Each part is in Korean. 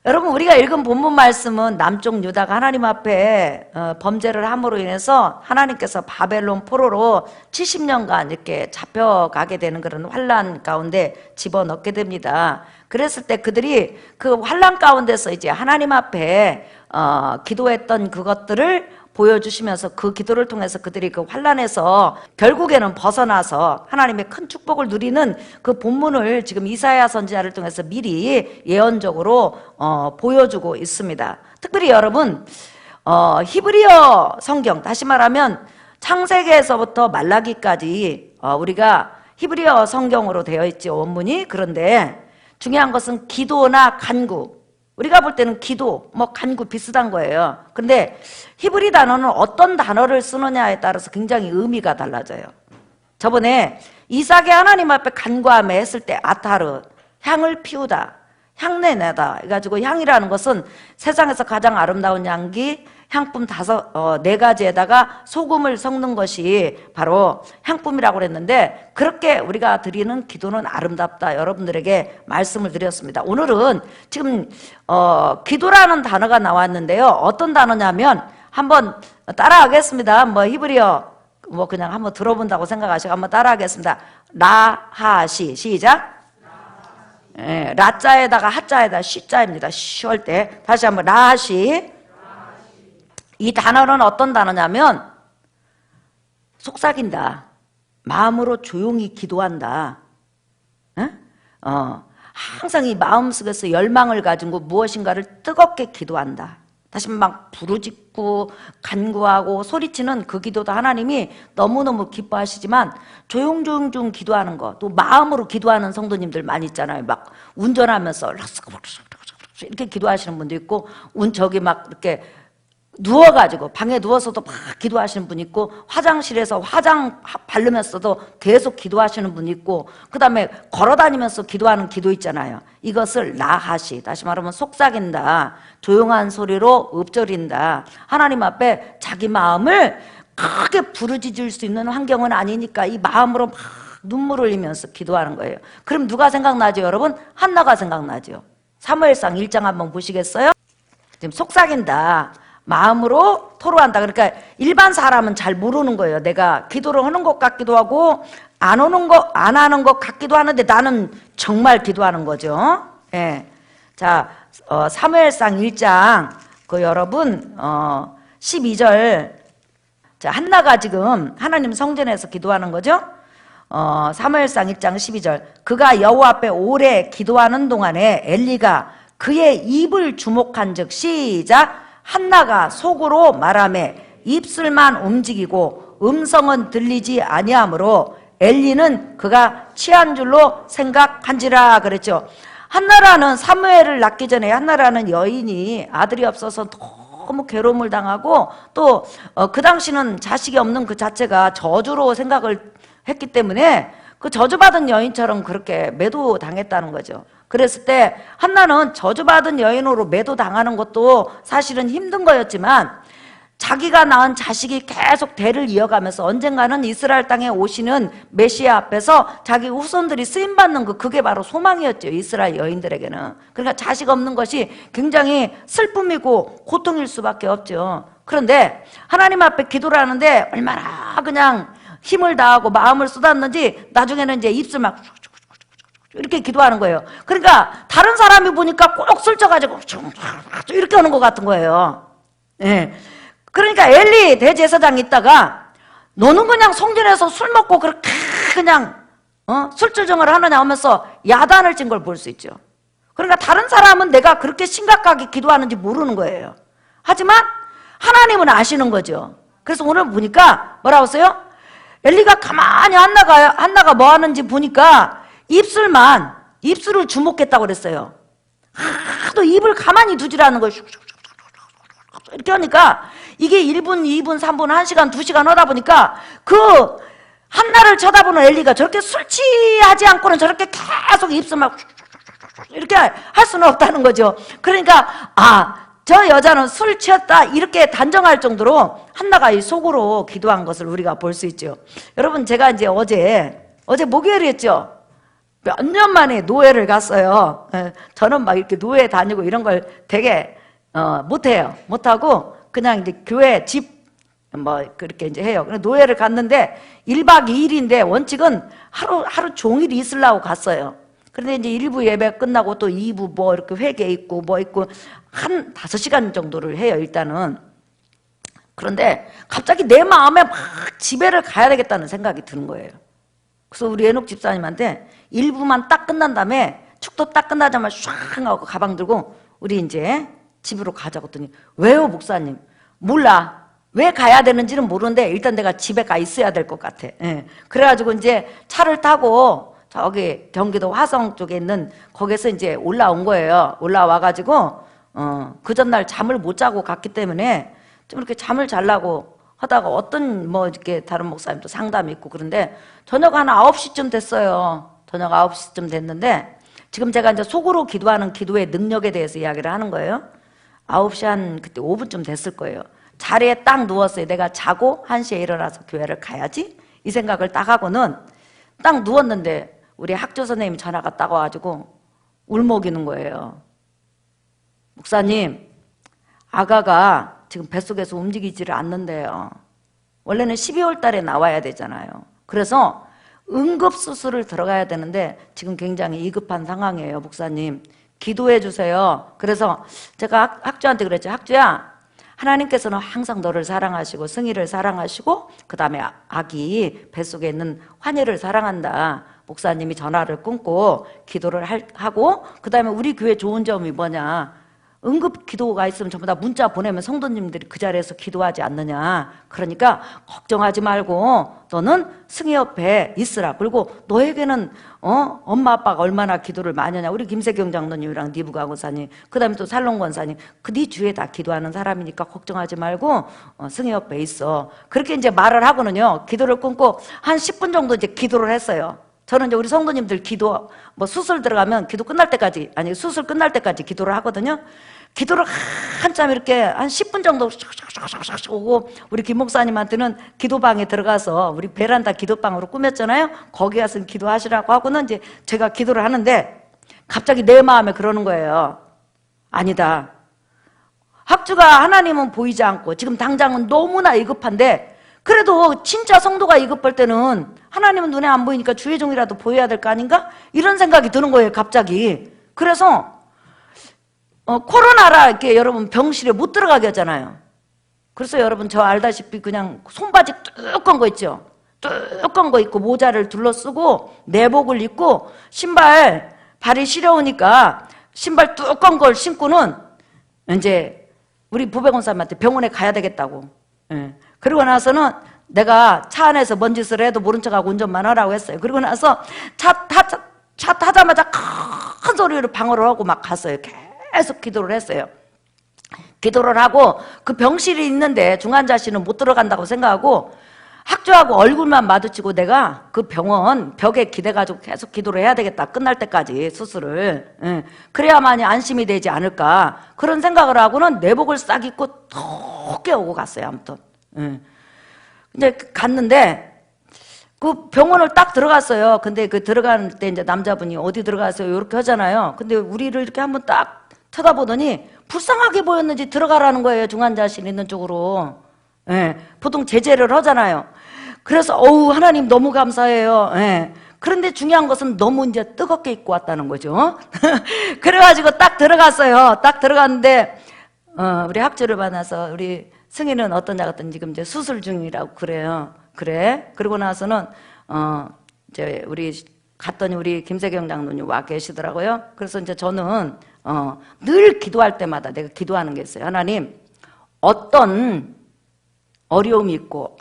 여러분, 우리가 읽은 본문 말씀은 남쪽 유다가 하나님 앞에 범죄를 함으로 인해서 하나님께서 바벨론 포로로 70년간 이렇게 잡혀가게 되는 그런 환난 가운데 집어넣게 됩니다. 그랬을 때 그들이 그 환난 가운데서 이제 하나님 앞에 기도했던 그것들을 보여주시면서 그 기도를 통해서 그들이 그 환난에서 결국에는 벗어나서 하나님의 큰 축복을 누리는 그 본문을 지금 이사야 선지자를 통해서 미리 예언적으로 보여주고 있습니다. 특별히 여러분, 히브리어 성경, 다시 말하면 창세기에서부터 말라기까지 우리가 히브리어 성경으로 되어 있죠, 원문이. 그런데 중요한 것은 기도나 간구, 우리가 볼 때는 기도, 간구 비슷한 거예요. 근데 히브리 단어는 어떤 단어를 쓰느냐에 따라서 굉장히 의미가 달라져요. 저번에 이삭이 하나님 앞에 간구함에 했을 때 아타르, 향을 피우다, 향내내다 해가지고, 향이라는 것은 세상에서 가장 아름다운 향기, 향품 4가지에다가 소금을 섞는 것이 바로 향품이라고 그랬는데, 그렇게 우리가 드리는 기도는 아름답다, 여러분들에게 말씀을 드렸습니다. 오늘은 지금 기도라는 단어가 나왔는데요, 어떤 단어냐면 한번 따라하겠습니다. 히브리어 그냥 한번 들어본다고 생각하시고 한번 따라하겠습니다. 라하시, 시작. 예, 라자에다가 하자에다 시자입니다. 쉬울 때 다시 한번 라하시. 이 단어는 어떤 단어냐면 속삭인다, 마음으로 조용히 기도한다. 항상 이 마음속에서 열망을 가지고 무엇인가를 뜨겁게 기도한다. 다시 막 부르짖고 간구하고 소리치는 그 기도도 하나님이 너무너무 기뻐하시지만, 조용조용 기도하는 거, 또 마음으로 기도하는 성도님들 많이 있잖아요. 막 운전하면서 이렇게 기도하시는 분도 있고, 저기 막 이렇게 누워가지고 방에 누워서도 막 기도하시는 분 있고, 화장실에서 화장 바르면서도 계속 기도하시는 분 있고, 그 다음에 걸어다니면서 기도하는 기도 있잖아요. 이것을 라하시, 다시 말하면 속삭인다, 조용한 소리로 읊조린다. 하나님 앞에 자기 마음을 크게 부르짖을 수 있는 환경은 아니니까 이 마음으로 막 눈물을 흘리면서 기도하는 거예요. 그럼 누가 생각나죠, 여러분? 한나가 생각나죠. 사무엘상 1장 한번 보시겠어요? 지금 속삭인다, 마음으로 토로한다. 그러니까 일반 사람은 잘 모르는 거예요. 내가 기도를 하는 것 같기도 하고 안 하는 것 같기도 하는데 나는 정말 기도하는 거죠. 예. 자, 사무엘상 1장 여러분 12절. 자, 한나가 지금 하나님 성전에서 기도하는 거죠. 사무엘상 1장 12절. 그가 여호와 앞에 오래 기도하는 동안에 엘리가 그의 입을 주목한즉, 시작. 한나가 속으로 말하매 입술만 움직이고 음성은 들리지 아니하므로 엘리는 그가 취한 줄로 생각한지라 그랬죠. 한나라는, 사무엘을 낳기 전에 한나라는 여인이 아들이 없어서 너무 괴로움을 당하고, 또 그 당시는 자식이 없는 그 자체가 저주로 생각을 했기 때문에 그 저주받은 여인처럼 그렇게 매도당했다는 거죠. 그랬을 때 한나는 저주받은 여인으로 매도당하는 것도 사실은 힘든 거였지만, 자기가 낳은 자식이 계속 대를 이어가면서 언젠가는 이스라엘 땅에 오시는 메시아 앞에서 자기 후손들이 쓰임받는 그게 바로 소망이었죠, 이스라엘 여인들에게는. 그러니까 자식 없는 것이 굉장히 슬픔이고 고통일 수밖에 없죠. 그런데 하나님 앞에 기도를 하는데 얼마나 그냥 힘을 다하고 마음을 쏟았는지 나중에는 이제 입술 막 이렇게 기도하는 거예요. 그러니까 다른 사람이 보니까 꼭 슬쩍가지고 이렇게 하는 것 같은 거예요. 예. 그러니까 엘리 대제사장이 있다가, 너는 그냥 성전에서 술 먹고 그렇게 그냥 술주정을 하느냐 하면서 야단을 친 걸 볼 수 있죠. 그러니까 다른 사람은 내가 그렇게 심각하게 기도하는지 모르는 거예요. 하지만 하나님은 아시는 거죠. 그래서 오늘 보니까 뭐라고 했어요? 엘리가 가만히 한나가 뭐 하는지 보니까 입술을 주목했다고 그랬어요. 하도 입을 가만히 두지라는 거예요. 이렇게 하니까 이게 1분, 2분, 3분, 1시간, 2시간 하다 보니까 그 한나를 쳐다보는 엘리가 저렇게 술 취하지 않고는 저렇게 계속 입술 막 이렇게 할 수는 없다는 거죠. 그러니까 저 여자는 술 취했다, 이렇게 단정할 정도로 한나가 이 속으로 기도한 것을 우리가 볼 수 있죠. 여러분, 제가 이제 어제 목요일이었죠. 몇 년 만에 노예를 갔어요. 저는 막 이렇게 노예 다니고 이런 걸 되게 못해요. 못하고 그냥 이제 교회 집 뭐 그렇게 이제 해요. 노예를 갔는데 1박 2일인데 원칙은 하루 종일 있으려고 갔어요. 그런데 이제 1부 예배 끝나고 또 2부 뭐 이렇게 회개 있고 뭐 있고 한 5시간 정도를 해요, 일단은. 그런데 갑자기 내 마음에 막 집에를 가야 되겠다는 생각이 드는 거예요. 그래서 우리 애녹 집사님한테 1부만 딱 끝난 다음에 축도 딱 끝나자마자 쫙 하고 가방 들고 우리 이제 집으로 가자고 했더니 왜요, 목사님? 몰라. 왜 가야 되는지는 모르는데 일단 내가 집에 가 있어야 될 것 같아. 예. 그래가지고 이제 차를 타고 저기 경기도 화성 쪽에 있는 거기서 이제 올라온 거예요. 올라와가지고 그 전날 잠을 못 자고 갔기 때문에 좀 이렇게 잠을 자려고 하다가 어떤 뭐 이렇게 다른 목사님도 상담이 있고 그런데 저녁 한 9시쯤 됐어요. 저녁 9시쯤 됐는데 지금 제가 이제 속으로 기도하는 기도의 능력에 대해서 이야기를 하는 거예요. 9시 한 그때 5분쯤 됐을 거예요. 자리에 딱 누웠어요. 내가 자고 1시에 일어나서 교회를 가야지 이 생각을 딱 하고는 딱 누웠는데 우리 학교 선생님이 전화가 딱 와가지고 울먹이는 거예요. 목사님, 아가가 지금 뱃속에서 움직이지를 않는데요. 원래는 12월 달에 나와야 되잖아요. 그래서 응급수술을 들어가야 되는데 지금 굉장히 위급한 상황이에요. 목사님, 기도해 주세요. 그래서 제가 학주한테 그랬죠. 학주야, 하나님께서는 항상 너를 사랑하시고 승희를 사랑하시고 그 다음에 아기 뱃속에 있는 환희를 사랑한다. 목사님이 전화를 끊고 기도를 하고 그 다음에 우리 교회 좋은 점이 뭐냐, 응급 기도가 있으면 전부 다 문자 보내면 성도님들이 그 자리에서 기도하지 않느냐. 그러니까 걱정하지 말고 너는 승희 옆에 있으라. 그리고 너에게는 엄마 아빠가 얼마나 기도를 많이 하냐. 우리 김세경 장로님이랑 니부가 권사님, 그 다음에 또 살롱 권사님, 그 네 주위에 다 기도하는 사람이니까 걱정하지 말고 승희 옆에 있어. 그렇게 이제 말을 하고는요, 기도를 끊고 한 10분 정도 이제 기도를 했어요. 저는 이제 우리 성도님들 기도, 뭐 수술 들어가면 기도 끝날 때까지, 아니 수술 끝날 때까지 기도를 하거든요. 기도를 한참 이렇게 한 10분 정도 오고 우리 김 목사님한테는 기도방에 들어가서 우리 베란다 기도방으로 꾸몄잖아요. 거기 가서 기도하시라고 하고는 이제 제가 기도를 하는데 갑자기 내 마음에 그러는 거예요. 아니다. 학주가 하나님은 보이지 않고 지금 당장은 너무나 위급한데 그래도 진짜 성도가 위급할 때는 하나님은 눈에 안 보이니까 주의 종이라도 보여야 될 거 아닌가? 이런 생각이 드는 거예요, 갑자기. 그래서 코로나라 이렇게 여러분 병실에 못 들어가게 하잖아요. 그래서 여러분 저 알다시피 그냥 손바지 뚜껑 거 있죠? 뚜껑 거 입고 모자를 둘러쓰고 내복을 입고 신발 발이 시려우니까 신발 뚜껑 걸 신고는 이제 우리 부백원사님한테 병원에 가야 되겠다고. 예. 그리고 나서는 내가 차 안에서 뭔 짓을 해도 모른 척하고 운전만 하라고 했어요. 그리고 나서 차 타자마자 큰 소리로 방어를 하고 막 갔어요. 계속 기도를 했어요. 기도를 하고 그 병실이 있는데 중환자실은 못 들어간다고 생각하고 학주하고 얼굴만 마주치고 내가 그 병원 벽에 기대가지고 계속 기도를 해야 되겠다. 끝날 때까지 수술을. 예. 그래야만이 안심이 되지 않을까. 그런 생각을 하고는 내복을 싹 입고 톡 깨우고 갔어요. 아무튼. 예. 이제 갔는데 그 병원을 딱 들어갔어요. 근데 그 들어갈 때 이제 남자분이 어디 들어가세요? 이렇게 하잖아요. 근데 우리를 이렇게 한번 딱 쳐다보더니 불쌍하게 보였는지 들어가라는 거예요. 중환자실 있는 쪽으로. 예. 보통 제재를 하잖아요. 그래서 하나님 너무 감사해요. 예. 그런데 중요한 것은 너무 이제 뜨겁게 입고 왔다는 거죠. 그래가지고 딱 들어갔어요. 딱 들어갔는데 우리 학주를 만나서 우리 승희는 어떠냐 그랬더니 지금 이제 수술 중이라고 그래요. 그래. 그러고 나서는 이제 우리 갔더니 우리 김세경 장로님 와 계시더라고요. 그래서 이제 저는 늘 기도할 때마다 내가 기도하는 게 있어요. 하나님, 어떤 어려움이 있고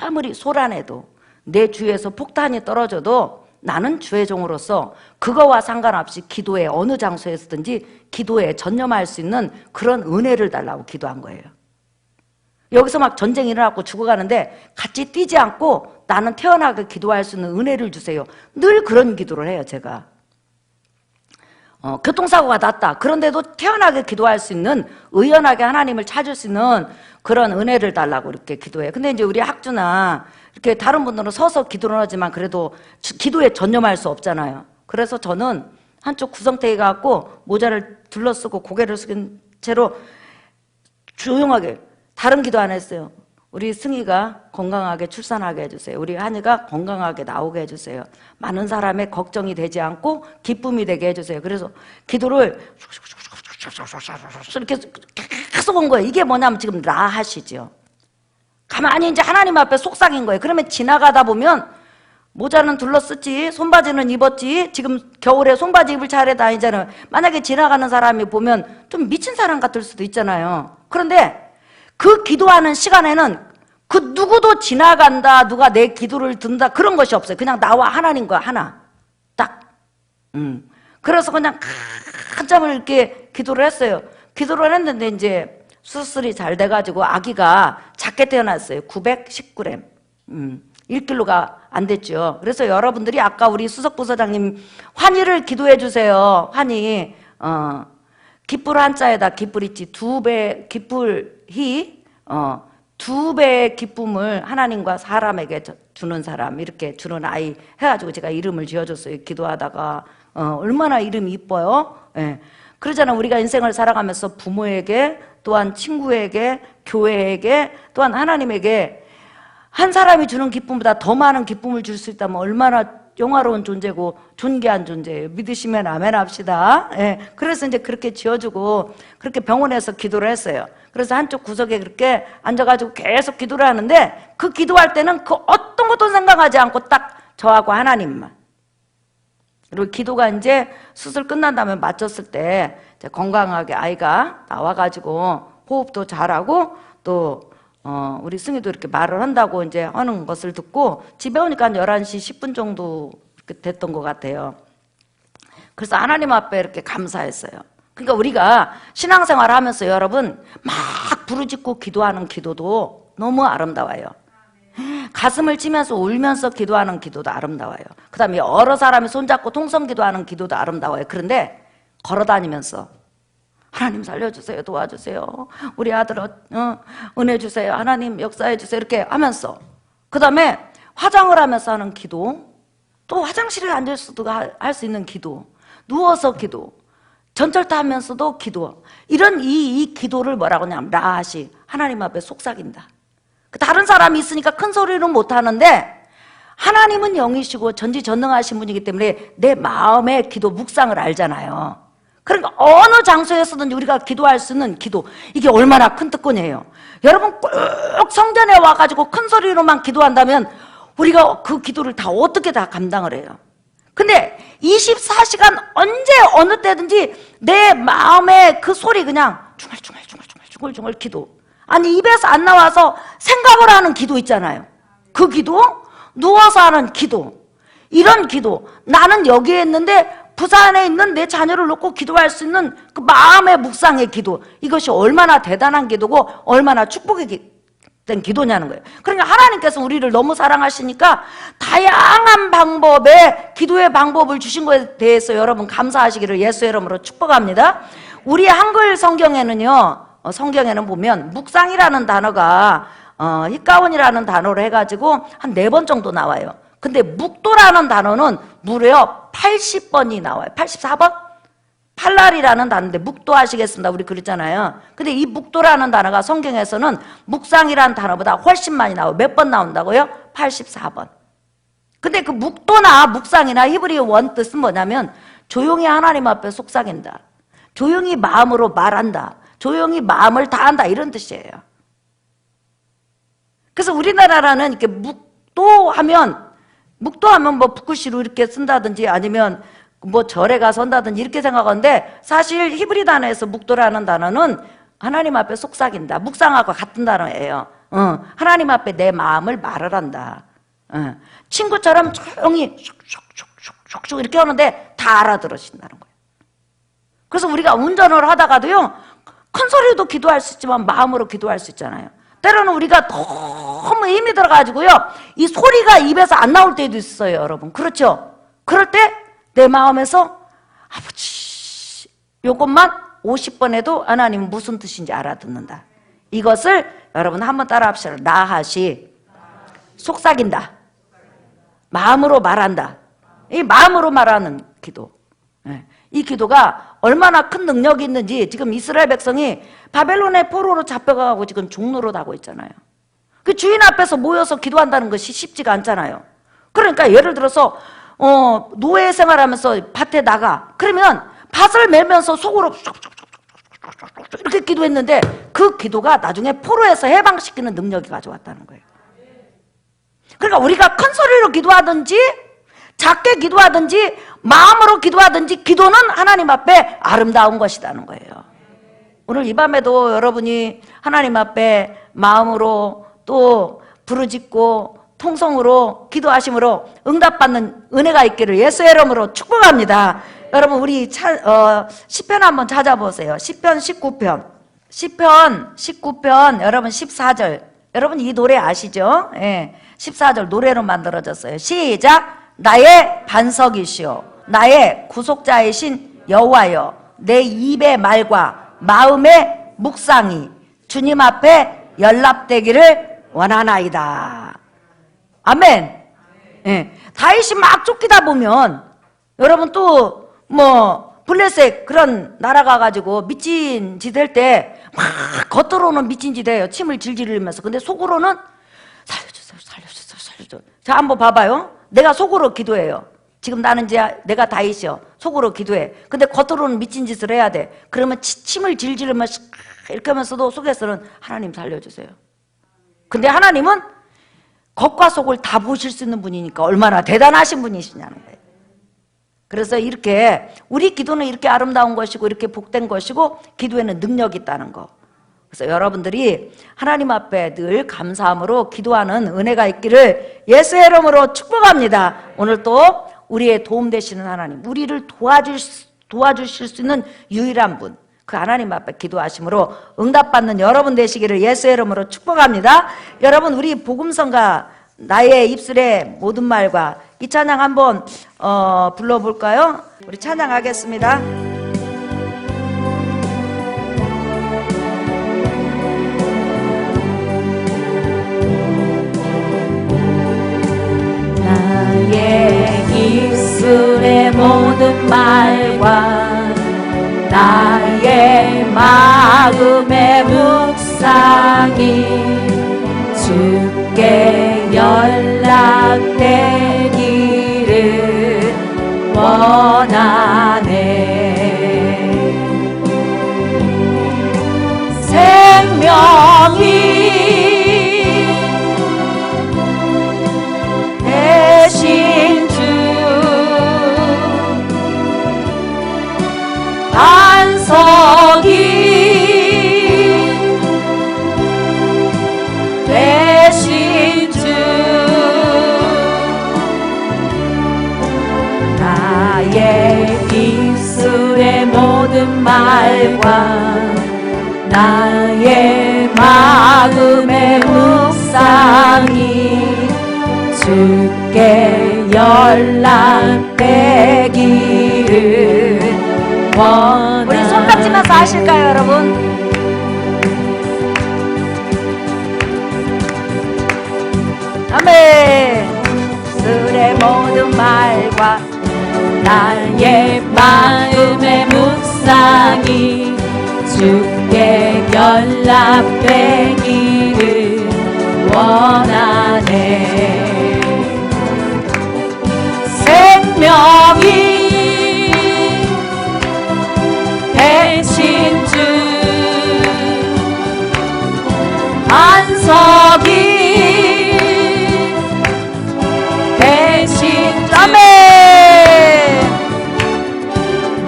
아무리 소란해도 내 주위에서 폭탄이 떨어져도 나는 주의 종으로서 그거와 상관없이 기도에 어느 장소에서든지 기도에 전념할 수 있는 그런 은혜를 달라고 기도한 거예요. 여기서 막 전쟁이 일어나고 죽어가는데 같이 뛰지 않고 나는 태어나게 기도할 수 있는 은혜를 주세요. 늘 그런 기도를 해요, 제가. 교통사고가 났다. 그런데도 태어나게 기도할 수 있는, 의연하게 하나님을 찾을 수 있는 그런 은혜를 달라고 이렇게 기도해요. 근데 이제 우리 학주나 이렇게 다른 분들은 서서 기도를 하지만 그래도 기도에 전념할 수 없잖아요. 그래서 저는 한쪽 구성대에 가갖고 모자를 둘러쓰고 고개를 숙인 채로 조용하게 다른 기도 안 했어요. 우리 승희가 건강하게 출산하게 해주세요. 우리 한이가 건강하게 나오게 해주세요. 많은 사람의 걱정이 되지 않고 기쁨이 되게 해주세요. 그래서 기도를 이렇게 계속 온 거예요. 이게 뭐냐면 지금 라하시죠. 가만히 이제 하나님 앞에 속삭인 거예요. 그러면 지나가다 보면 모자는 둘러쓰지, 손바지는 입었지, 지금 겨울에 손바지 입을 차례 다니잖아요. 만약에 지나가는 사람이 보면 좀 미친 사람 같을 수도 있잖아요. 그런데 그 기도하는 시간에는 그 누구도 지나간다, 누가 내 기도를 든다, 그런 것이 없어요. 그냥 나와 하나님과 하나. 딱. 그래서 그냥 한참을 이렇게 기도를 했어요. 기도를 했는데 이제 수술이 잘 돼가지고 아기가 작게 태어났어요. 919g. 1kg가 안 됐죠. 그래서 여러분들이 아까 우리 수석부서장님 환희를 기도해 주세요. 환희. 기쁠 한자에다 기쁠 있지. 2배 기쁠히 2배의 기쁨을 하나님과 사람에게 주는 사람, 이렇게 주는 아이 해가지고 제가 이름을 지어줬어요. 기도하다가 얼마나 이름이 이뻐요. 예. 그러잖아. 우리가 인생을 살아가면서 부모에게, 또한 친구에게, 교회에게, 또한 하나님에게 한 사람이 주는 기쁨보다 더 많은 기쁨을 줄 수 있다면 얼마나 영화로운 존재고 존귀한 존재예요. 믿으시면 아멘 합시다. 예. 그래서 이제 그렇게 지어주고 그렇게 병원에서 기도를 했어요. 그래서 한쪽 구석에 그렇게 앉아가지고 계속 기도를 하는데 그 기도할 때는 그 어떤 것도 생각하지 않고 딱 저하고 하나님만. 그리고 기도가 이제 수술 끝난 다음에 마쳤을 때 이제 건강하게 아이가 나와가지고 호흡도 잘하고 또 우리 승희도 이렇게 말을 한다고 이제 하는 것을 듣고 집에 오니까 한 11시 10분 정도 됐던 것 같아요. 그래서 하나님 앞에 이렇게 감사했어요. 그러니까 우리가 신앙생활을 하면서 여러분 막 부르짖고 기도하는 기도도 너무 아름다워요. 가슴을 치면서 울면서 기도하는 기도도 아름다워요. 그 다음에 여러 사람이 손잡고 통성 기도하는 기도도 아름다워요. 그런데 걸어다니면서 하나님 살려주세요, 도와주세요, 우리 아들 은혜 주세요, 하나님 역사해 주세요, 이렇게 하면서 그 다음에 화장을 하면서 하는 기도, 또 화장실에 앉아서도 할 수 있는 기도, 누워서 기도, 전철타 하면서도 기도, 이런 이 기도를 뭐라고 하냐면 라하시, 하나님 앞에 속삭인다. 다른 사람이 있으니까 큰 소리는 못하는데 하나님은 영이시고 전지전능하신 분이기 때문에 내 마음의 기도 묵상을 알잖아요. 그러니까 어느 장소에서든지 우리가 기도할 수 있는 기도, 이게 얼마나 큰 특권이에요. 여러분 꼭 성전에 와가지고 큰 소리로만 기도한다면 우리가 그 기도를 다 어떻게 다 감당을 해요. 근데 24시간 언제 어느 때든지 내 마음의 그 소리 그냥 중얼중얼 기도, 아니 입에서 안 나와서 생각을 하는 기도 있잖아요. 그 기도, 누워서 하는 기도, 이런 기도, 나는 여기에 있는데 부산에 있는 내 자녀를 놓고 기도할 수 있는 그 마음의 묵상의 기도, 이것이 얼마나 대단한 기도고 얼마나 축복이 된 기도냐는 거예요. 그러니까 하나님께서 우리를 너무 사랑하시니까 다양한 방법의 기도의 방법을 주신 것에 대해서 여러분 감사하시기를 예수의 이름으로 축복합니다. 우리 한글 성경에는요, 성경에는 보면 묵상이라는 단어가 히가온이라는 단어로 해가지고 한 4번 정도 나와요. 근데 묵도라는 단어는 무려 80번이 나와요. 84번? 팔날이라는 단어인데 묵도 하시겠습니다. 우리 그랬잖아요. 근데 이 묵도라는 단어가 성경에서는 묵상이라는 단어보다 훨씬 많이 나와요. 몇 번 나온다고요? 84번. 근데 그 묵도나 묵상이나 히브리어 원 뜻은 뭐냐면 조용히 하나님 앞에 속삭인다, 조용히 마음으로 말한다, 조용히 마음을 다한다, 이런 뜻이에요. 그래서 우리나라는 이렇게 묵도하면 뭐 붓글씨로 이렇게 쓴다든지 아니면 뭐 절에 가서 한다든지 이렇게 생각하는데 사실 히브리 단어에서 묵도라는 단어는 하나님 앞에 속삭인다, 묵상하고 같은 단어예요. 하나님 앞에 내 마음을 말을 한다. 친구처럼 조용히 슉슉슉슉슉 이렇게 하는데 다 알아들으신다는 거예요. 그래서 우리가 운전을 하다가도요, 큰 소리도 기도할 수 있지만 마음으로 기도할 수 있잖아요. 때로는 우리가 너무 힘이 들어가지고요, 이 소리가 입에서 안 나올 때도 있어요, 여러분. 그렇죠? 그럴 때 내 마음에서 아버지, 요것만 50번 해도 하나님은 무슨 뜻인지 알아듣는다. 이것을 여러분 한번 따라 합시다. 라하시, 속삭인다, 마음으로 말한다, 이 마음으로 말하는 기도. 이 기도가 얼마나 큰 능력이 있는지 지금 이스라엘 백성이 바벨론의 포로로 잡혀가고 지금 종로로 가고 있잖아요. 그 주인 앞에서 모여서 기도한다는 것이 쉽지가 않잖아요. 그러니까 예를 들어서 노예 생활하면서 밭에 나가. 그러면 밭을 매면서 속으로 이렇게 기도했는데 그 기도가 나중에 포로에서 해방시키는 능력이 가져왔다는 거예요. 그러니까 우리가 큰 소리로 기도하든지 작게 기도하든지 마음으로 기도하든지 기도는 하나님 앞에 아름다운 것이라는 거예요. 오늘 이 밤에도 여러분이 하나님 앞에 마음으로 또 부르짖고 통성으로 기도하심으로 응답받는 은혜가 있기를 예수의 이름으로 축복합니다. 여러분 우리 시편 한번 찾아보세요. 시편 19편. 시편 19편 여러분 14절. 여러분 이 노래 아시죠? 14절 노래로 만들어졌어요. 시작. 나의 반석이시오 나의 구속자이신 여호와여 내 입의 말과 마음의 묵상이 주님 앞에 연락되기를 원하나이다. 아멘. 다윗이 막 쫓기다 보면 여러분 또 블레셋 그런 나라 가가지고 미친짓 할 때 막 겉으로는 미친짓 해요. 침을 질질 흘리면서. 근데 속으로는 살려줘. 자 한번 봐봐요. 내가 속으로 기도해요. 지금 나는 이제 내가 다윗이요. 속으로 기도해. 근데 겉으로는 미친 짓을 해야 돼. 그러면 침을 질질 흘리면서 이렇게 하면서도 속에서는 하나님 살려주세요. 근데 하나님은 겉과 속을 다 보실 수 있는 분이니까 얼마나 대단하신 분이시냐는 거예요. 그래서 이렇게 우리 기도는 이렇게 아름다운 것이고 이렇게 복된 것이고 기도에는 능력이 있다는 거. 그래서 여러분들이 하나님 앞에 늘 감사함으로 기도하는 은혜가 있기를 예수의 이름으로 축복합니다. 오늘 또 우리의 도움 되시는 하나님, 우리를 도와주실 수 있는 유일한 분, 그 하나님 앞에 기도하심으로 응답받는 여러분 되시기를 예수의 이름으로 축복합니다. 여러분 우리 복음성가 나의 입술의 모든 말과 이 찬양 한번 불러볼까요? 우리 찬양하겠습니다. 나의 입술의 모든 말과 나의 마음의 묵상이 주께 연락되기를 원하네. 생명이 대신 주 반석이 대신 주 나의 입술의 모든 말과 나의 마음의 묵상이 주께 연락되기를 원하네. 우리 손 닦지면서 하실까요 여러분? 아멘. 술의 모든 말과 나의 마음의 묵상이 주께 연락되기를 원하네. 생명이 대신 주 반석이 대신 주 아멘.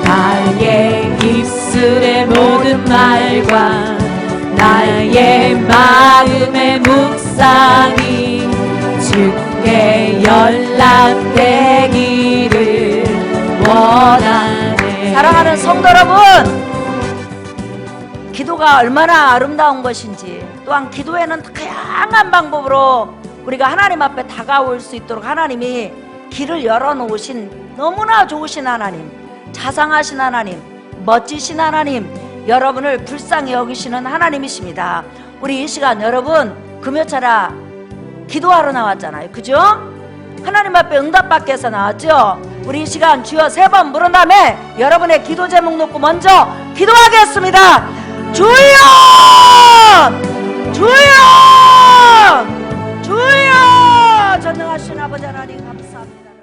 나의 입술의 모든 말과 나의 마음의 묵상이 주께 연락되기를 원하네. 사랑하는 성도 여러분, 기도가 얼마나 아름다운 것인지, 또한 기도에는 다양한 방법으로 우리가 하나님 앞에 다가올 수 있도록 하나님이 길을 열어놓으신 너무나 좋으신 하나님, 자상하신 하나님, 멋지신 하나님, 여러분을 불쌍히 여기시는 하나님이십니다. 우리 이 시간 여러분 금요차라 기도하러 나왔잖아요. 그죠? 하나님 앞에 응답받기 위해서 나왔죠. 우리 이 시간 주여 3번 부른 다음에 여러분의 기도 제목 놓고 먼저 기도하겠습니다. 주여! 주여! 주여! 전능하신 아버지 하나님 감사합니다.